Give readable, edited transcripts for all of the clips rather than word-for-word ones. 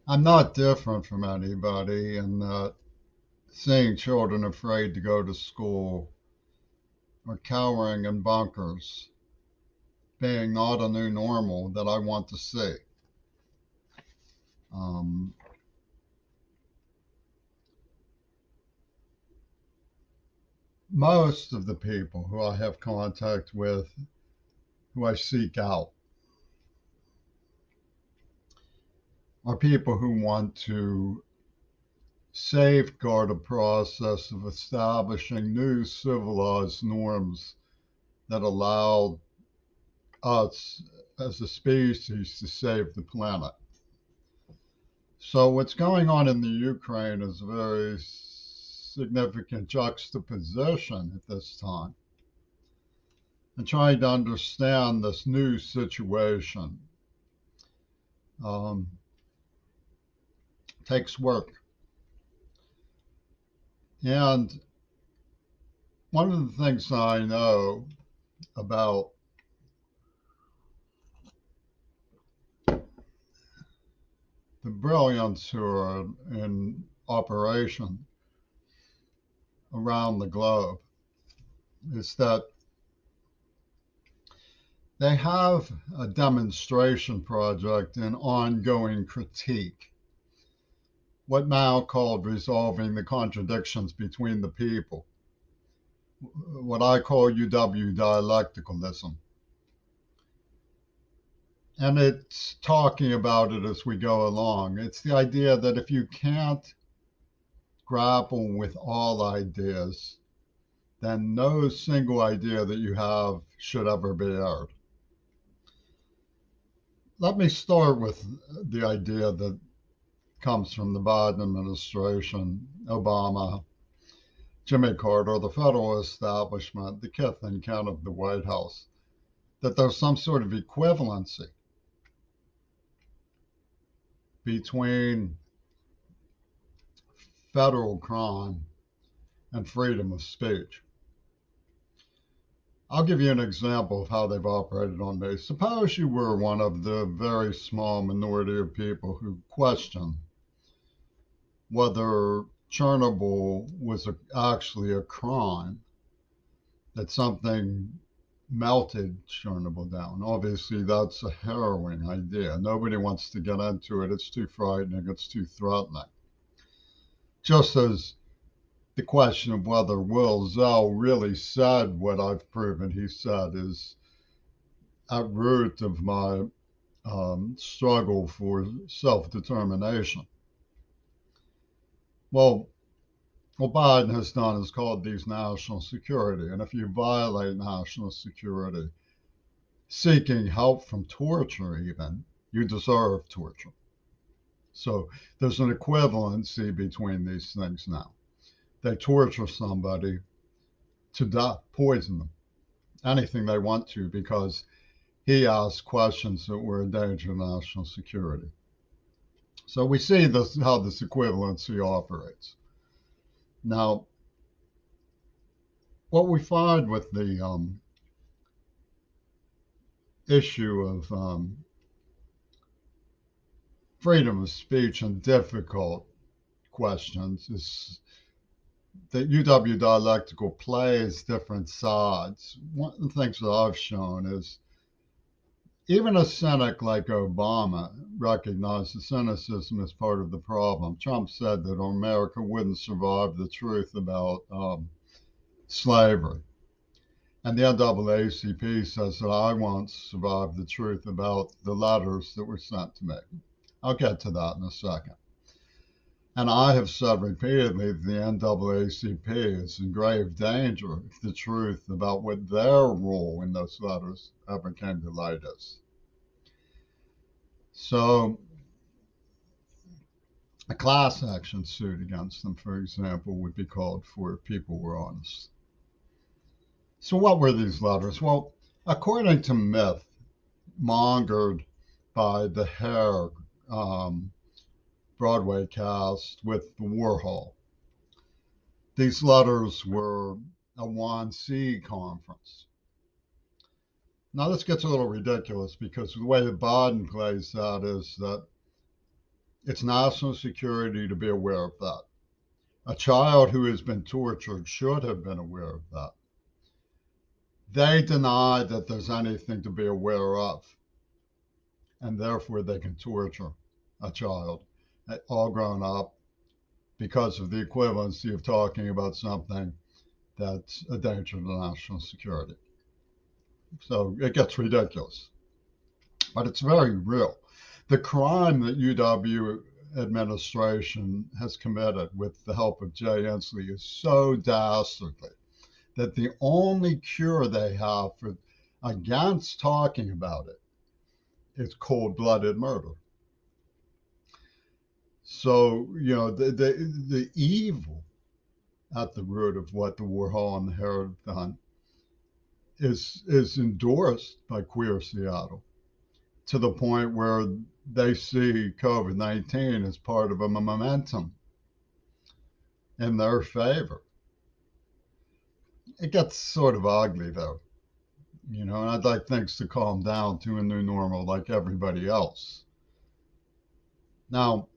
I'm not different from anybody in that seeing children afraid to go to school or cowering in bunkers being not a new normal that I want to see. Um, Most of the people who I have contact with, who I seek out, are people who want to safeguard a process of establishing new civilized norms that allow us as a species to save the planet. So, what's going on in the Ukraine is a very significant juxtaposition at this time and trying to understand this new situation um, takes work. And one of the things I know about the brilliance who are in operation around the globe is that they have a demonstration project and ongoing critique, what Mao called resolving the contradictions between the people, what I call UW dialecticalism. And it's talking about it as we go along. It's the idea that if you can't grapple with all ideas, then no single idea that you have should ever be aired. Let me start with the idea that comes from the Biden administration, Obama, Jimmy Carter, the federal establishment, the kith and kin of the White House, that there's some sort of equivalency between federal crime and freedom of speech. I'll give you an example of how they've operated on me. Suppose you were one of the very small minority of people who question whether Chernobyl was actually a crime, that something melted Chernobyl down. Obviously, that's a harrowing idea. Nobody wants to get into it. It's too frightening, it's too threatening. Just as the question of whether Will Zell really said what I've proven he said is at root of my struggle for self-determination. Well, what Biden has done is called these national security. And if you violate national security, seeking help from torture, even, you deserve torture. So there's an equivalency between these things now. They torture somebody to death, poison them, anything they want to, because he asked questions that were a danger to national security. So we see this, how this equivalency operates. Now, what we find with the issue of freedom of speech and difficult questions is that UW dialectical plays different sides. One of the things that I've shown is even a cynic like Obama recognized the cynicism as part of the problem. Trump said that America wouldn't survive the truth about slavery. And the NAACP says that I won't survive the truth about the letters that were sent to me. I'll get to that in a second. And I have said repeatedly that the NAACP is in grave danger if the truth about what their role in those letters ever came to light is. So, a class action suit against them, for example, would be called for if people were honest. So, what were these letters? Well, according to myth, mongered by the Hair Broadway cast with Warhol, these letters were a Wannsee conference. Now, this gets a little ridiculous because the way that Biden plays that is that It's national security to be aware of that. A child who has been tortured should have been aware of that. They deny that there's anything to be aware of, and therefore they can torture a child all grown up because of the equivalency of talking about something that's a danger to national security. So it gets ridiculous, but it's very real. The crime that UW administration has committed with the help of Jay Inslee is so dastardly that the only cure they have for against talking about it is cold-blooded murder. So, the evil at the root of what the Warhol and the Herod have done is endorsed by Queer Seattle to the point where they see COVID-19 as part of a momentum in their favor. It gets sort of ugly though, and I'd like things to calm down to a new normal like everybody else. Now,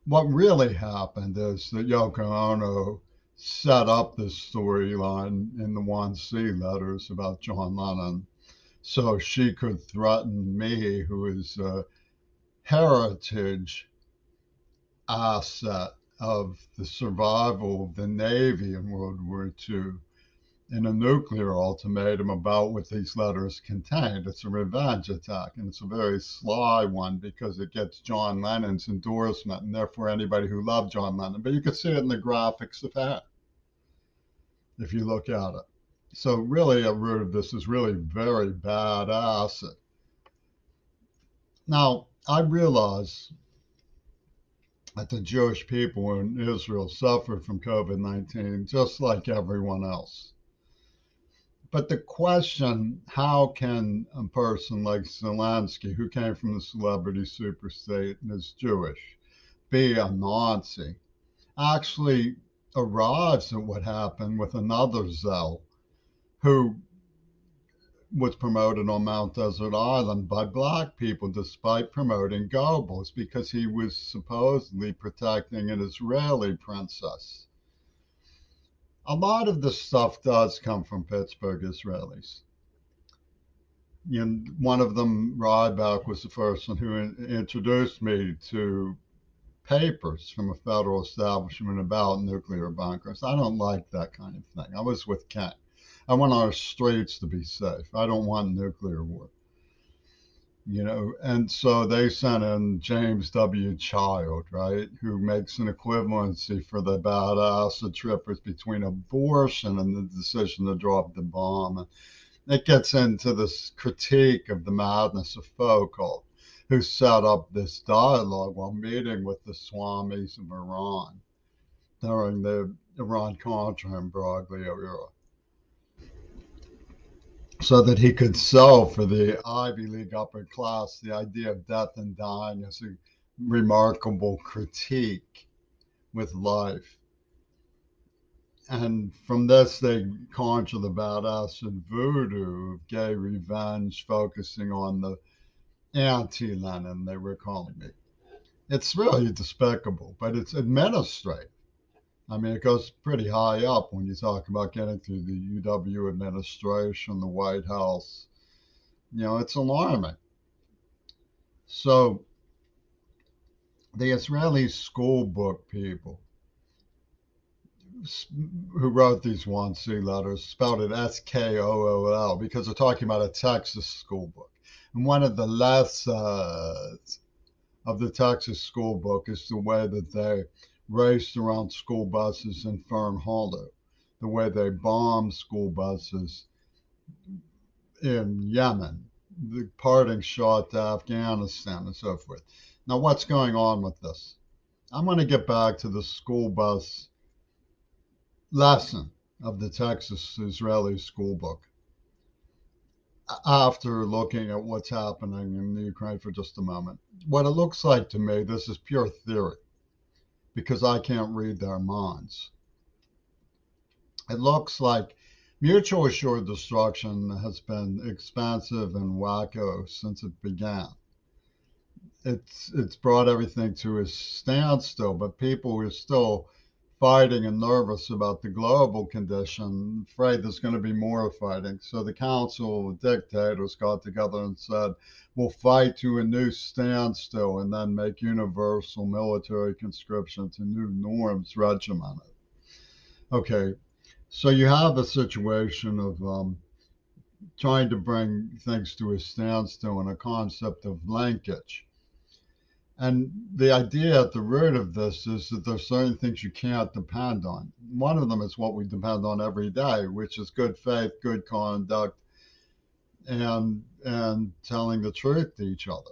what really happened is that Yoko Ono set up this storyline in the 1C letters about John Lennon so she could threaten me, who is a heritage asset of the survival of the Navy in World War II, in a nuclear ultimatum about what these letters contained. It's a revenge attack, and it's a very sly one because it gets John Lennon's endorsement, and therefore anybody who loved John Lennon. But you can see it in the graphics of that if you look at it. So really, at root of this is really very bad acid. Now, I realize that the Jewish people in Israel suffered from COVID-19 just like everyone else. But the question, how can a person like Zelensky, who came from the celebrity superstate and is Jewish, be a Nazi, actually arrives at what happened with another Zell who was promoted on Mount Desert Island by black people despite promoting Goebbels because he was supposedly protecting an Israeli princess. A lot of this stuff does come from Pittsburgh Israelis. One of them, Ryback, was the first one who introduced me to papers from a federal establishment about nuclear bunkers. I don't like that kind of thing. I was with Kent. I want our streets to be safe. I don't want nuclear war. And so they sent in James W. Child, right, who makes an equivalency for the bad acid trippers between abortion and the decision to drop the bomb. It gets into this critique of the madness of Foucault, who set up this dialogue while meeting with the Swamis of Iran during the Iran-Contra imbroglio era, so that he could sell for the Ivy League upper class the idea of death and dying as a remarkable critique with life. And from this, they conjure the badass and voodoo of gay revenge, focusing on the anti-Lenin, they were calling me. It's really despicable, but it's administrative. I mean, it goes pretty high up when you talk about getting through the UW administration, the White House. It's alarming. So the Israeli school book people who wrote these 1C letters spelled it Skool because they're talking about a Texas school book. And one of the lessons of the Texas school book is the way that they raced around school buses in Fern Hollow, the way they bombed school buses in Yemen, the parting shot to Afghanistan, and so forth. Now, what's going on with this? I'm going to get back to the school bus lesson of the Texas Israeli school book after looking at what's happening in the Ukraine for just a moment. What it looks like to me, this is pure theory, because I can't read their minds. It looks like mutual assured destruction has been expansive and wacko since it began. it's brought everything to a standstill, but people are still fighting and nervous about the global condition, afraid there's going to be more fighting. So the Council of Dictators got together and said, we'll fight to a new standstill and then make universal military conscription to new norms regimented. Okay, so you have a situation of trying to bring things to a standstill and a concept of linkage. And the idea at the root of this is that there's certain things you can't depend on. One of them is what we depend on every day, which is good faith, good conduct, and telling the truth to each other.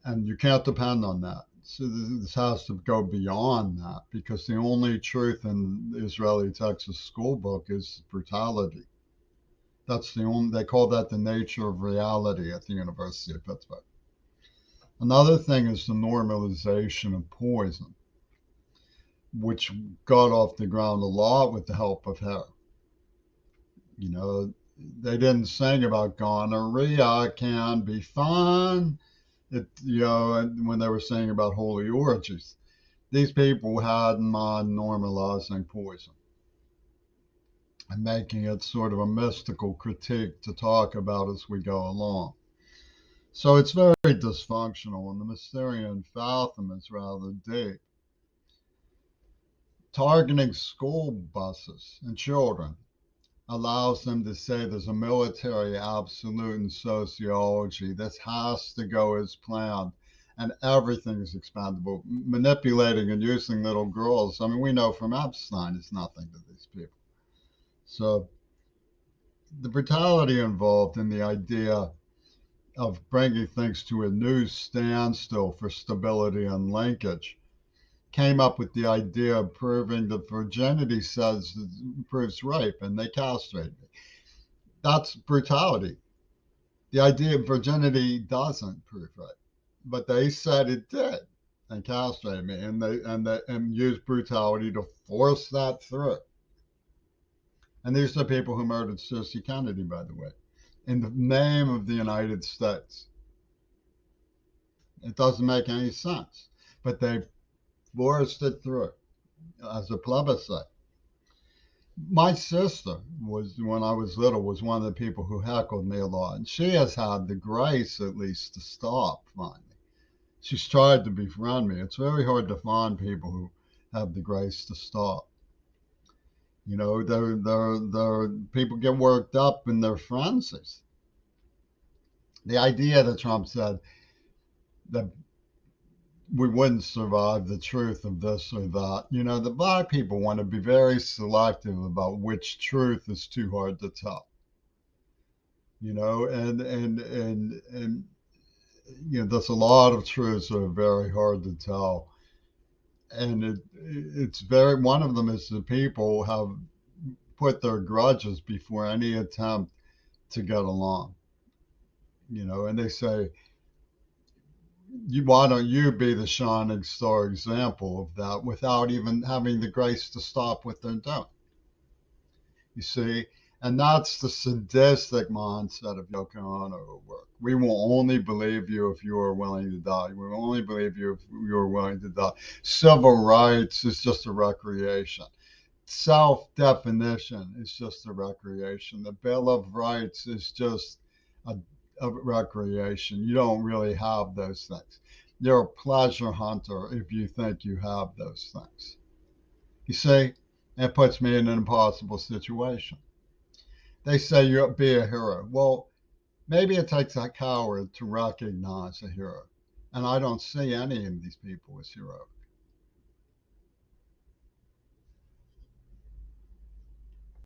And you can't depend on that. So this has to go beyond that, because the only truth in the Israeli Texas school book is brutality. That's the only, they call that the nature of reality at the University of Pittsburgh. Another thing is the normalization of poison, which got off the ground a lot with the help of hair. You know, they didn't sing about gonorrhea can be fun. When they were saying about holy orgies, these people had in mind normalizing poison and making it sort of a mystical critique to talk about as we go along. So it's very dysfunctional, and the Mysterian fathom is rather deep. Targeting school buses and children allows them to say there's a military absolute in sociology. This has to go as planned, and everything is expendable. Manipulating and using little girls, I mean, we know from Epstein is nothing to these people. So the brutality involved in the idea of bringing things to a new standstill for stability and linkage came up with the idea of proving that virginity proves rape, and they castrate me. That's brutality. The idea of virginity doesn't prove rape, but they said it did and castrated me, and they used brutality to force that through. And these are the people who murdered Susie Kennedy, by the way, in the name of the United States. It doesn't make any sense, but they forced it through as a plebiscite. My sister was, when I was little, was one of the people who heckled me a lot, and she has had the grace at least to stop finally. She's tried to befriend me. It's very hard to find people who have the grace to stop. You know, they're people get worked up in their frenzies. The idea that Trump said that we wouldn't survive the truth of this or that. You know, the black people want to be very selective about which truth is too hard to tell. You know, and you know, there's a lot of truths that are very hard to tell, and it's very, one of them is the people have put their grudges before any attempt to get along. You know, and they say, why don't you be the shining star example of that without even having the grace to stop what they're doing? You see, and that's the sadistic mindset of Yoko Ono work. We will only believe you if you are willing to die. We will only believe you if you are willing to die. Civil rights is just a recreation. Self-definition is just a recreation. The Bill of Rights is just a recreation. You don't really have those things. You're a pleasure hunter if you think you have those things. You see, it puts me in an impossible situation. They say you'll be a hero. Well, maybe it takes a coward to recognize a hero. And I don't see any of these people as heroes.